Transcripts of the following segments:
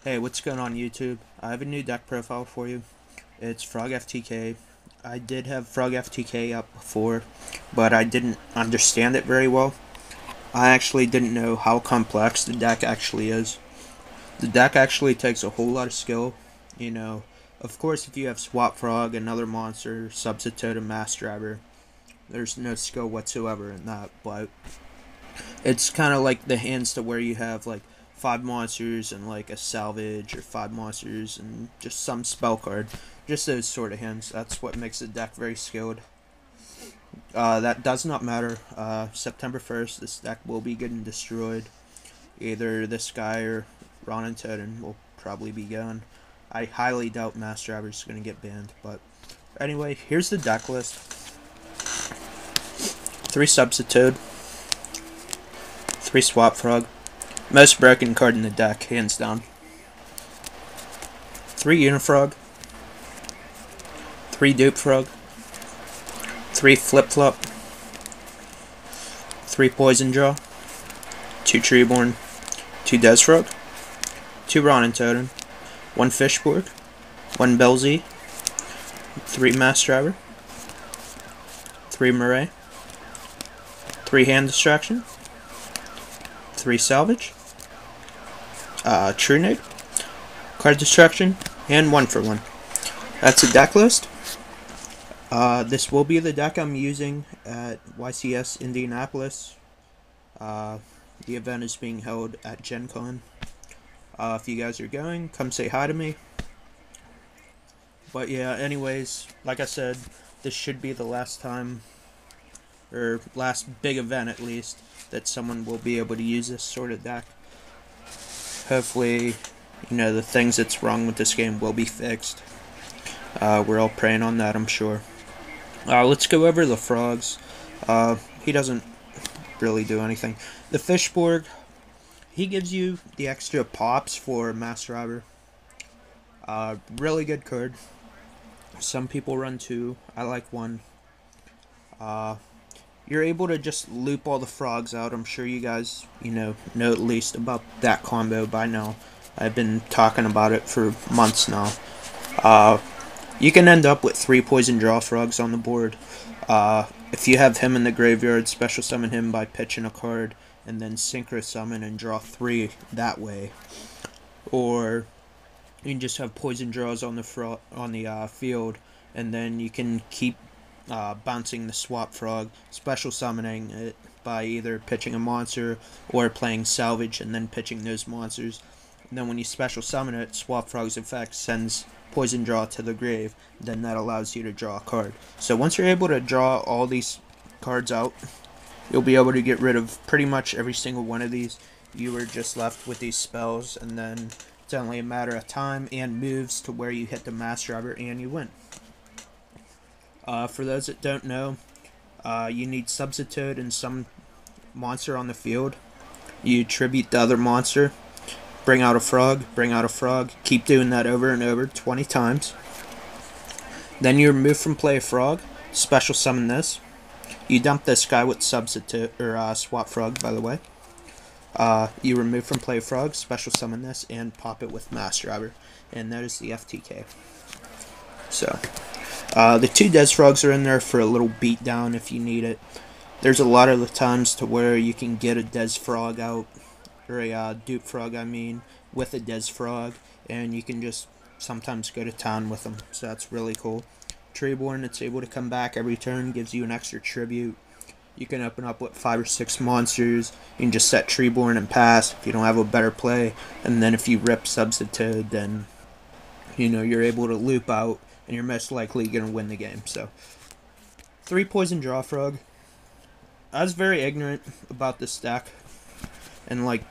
Hey, what's going on YouTube? I have a new deck profile for you. It's Frog FTK. I did have Frog FTK up before, but I didn't understand it very well. I actually didn't know how complex the deck actually is. The deck actually takes a whole lot of skill. You know, of course, if you have Swap Frog, another monster, Substitoad, and Mass Driver, there's no skill whatsoever in that, but it's kind of like the hands to where you have like 5 monsters and like a salvage, or 5 monsters and just some spell card. Just those sort of hands. That's what makes the deck very skilled. That does not matter. September 1st, this deck will be getting destroyed. Either this guy or Ronintoadin will probably be gone. I highly doubt Mass Driver is going to get banned. But anyway, here's the deck list. 3 Substitoad. 3 Swap Frog. Most broken card in the deck, hands down. 3 Unifrog. 3 Dupe Frog. 3 Flip Flop. 3 Poison Draw. 2 Treeborn. 2 Decklist Frog. 2 Ronintoadin. 1 Fishborg. 1 Belzee. 3 Mass Driver. 3 Moray. 3 Hand Distraction. 3 Salvage. Trunade. Card Distraction. And 1 for 1. That's a deck list. This will be the deck I'm using at YCS Indianapolis. The event is being held at Gen Con. If you guys are going, come say hi to me. But yeah, anyways, like I said, this should be the last time, or last big event at least, that someone will be able to use this sort of deck. Hopefully, you know, the things that's wrong with this game will be fixed. We're all praying on that, I'm sure. Let's go over the frogs. He doesn't really do anything. The Fishborg, he gives you the extra pops for Mass Driver. Really good card. Some people run 2. I like 1. You're able to just loop all the frogs out. I'm sure you guys, know at least about that combo by now. I've been talking about it for months now. You can end up with 3 poison draw frogs on the board. If you have him in the graveyard, special summon him by pitching a card, and then synchro summon and draw 3 that way. Or you can just have poison draws on the field, and then you can keep bouncing the Swap Frog, special summoning it by either pitching a monster or playing Salvage and then pitching those monsters. And then when you special summon it, Swap Frog's effect sends poison draw to the grave. Then that allows you to draw a card. So once you're able to draw all these cards out, you'll be able to get rid of pretty much every single one of these. You are just left with these spells, and then it's only a matter of time and moves to where you hit the Mass Driver and you win. For those that don't know, you need Substitoad and some monster on the field. You tribute the other monster, bring out a frog, keep doing that over and over 20 times. Then you remove from play a frog, special summon this. You dump this guy with Substitoad, or Swap Frog, by the way. You remove from play a frog, special summon this, and pop it with Mass Driver. And that is the FTK. So, the 2 Decklist Frogs are in there for a little beatdown if you need it. There's a lot of the times to where you can get a Decklist Frog out, or a Dupe Frog, I mean, with a Decklist Frog, and you can just sometimes go to town with them. So that's really cool. Treeborn, it's able to come back every turn, gives you an extra tribute. You can open up with 5 or 6 monsters. You can just set Treeborn and pass if you don't have a better play. And then if you rip Substitoad, then you're able to loop out, and you're most likely going to win the game. So, 3 Poison Draw Frog. I was very ignorant about this deck, and like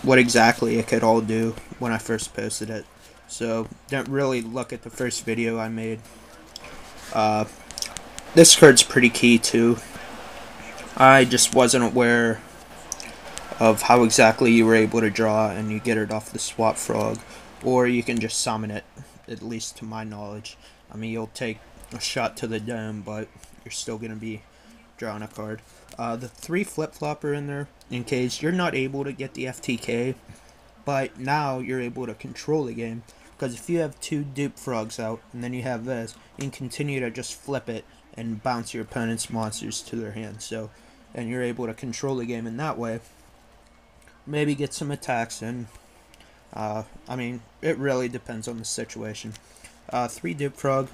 what exactly it could all do when I first posted it. So, don't really look at the first video I made. This card's pretty key too. I just wasn't aware of how exactly you were able to draw, and you get it off the Swap Frog, or you can just summon it, at least to my knowledge. I mean, you'll take a shot to the dome, but you're still going to be drawing a card. The 3 Flip Flop are in there in case you're not able to get the FTK but now you're able to control the game, because if you have 2 Dupe Frogs out, and then you have this, you can continue to just flip it and bounce your opponent's monsters to their hand. So, and you're able to control the game in that way. Maybe get some attacks in. I mean, it really depends on the situation. 3 Dupe Frog.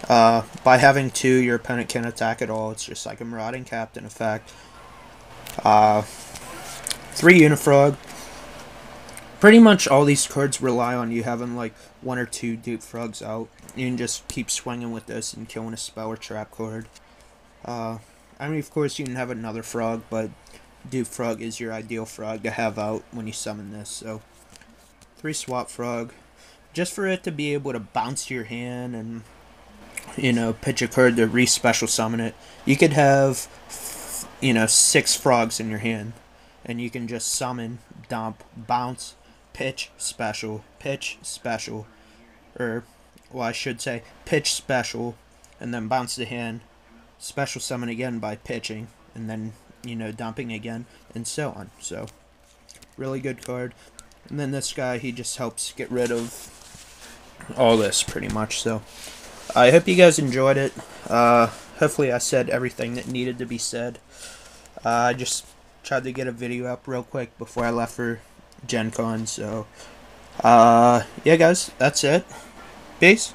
By having 2, your opponent can't attack at all. It's just like a Marauding Captain effect. 3 Unifrog. Pretty much all these cards rely on you having like 1 or 2 Dupe Frogs out. You can just keep swinging with this and killing a spell or trap card. I mean, of course, you can have another frog, but Dupe Frog is your ideal frog to have out when you summon this. So, 3 Swap Frog. Just for it to be able to bounce to your hand and, you know, pitch a card to re-special summon it. You could have, you know, 6 frogs in your hand, and you can just summon, dump, bounce, pitch, special, or, well, I should say, pitch, special, and then bounce the hand, special summon again by pitching, and then, you know, dumping again, and so on. So, really good card. And then this guy, he just helps get rid of all this, pretty much. So, I hope you guys enjoyed it. Hopefully I said everything that needed to be said. I just tried to get a video up real quick before I left for Gen Con. So, yeah, guys, that's it. Peace.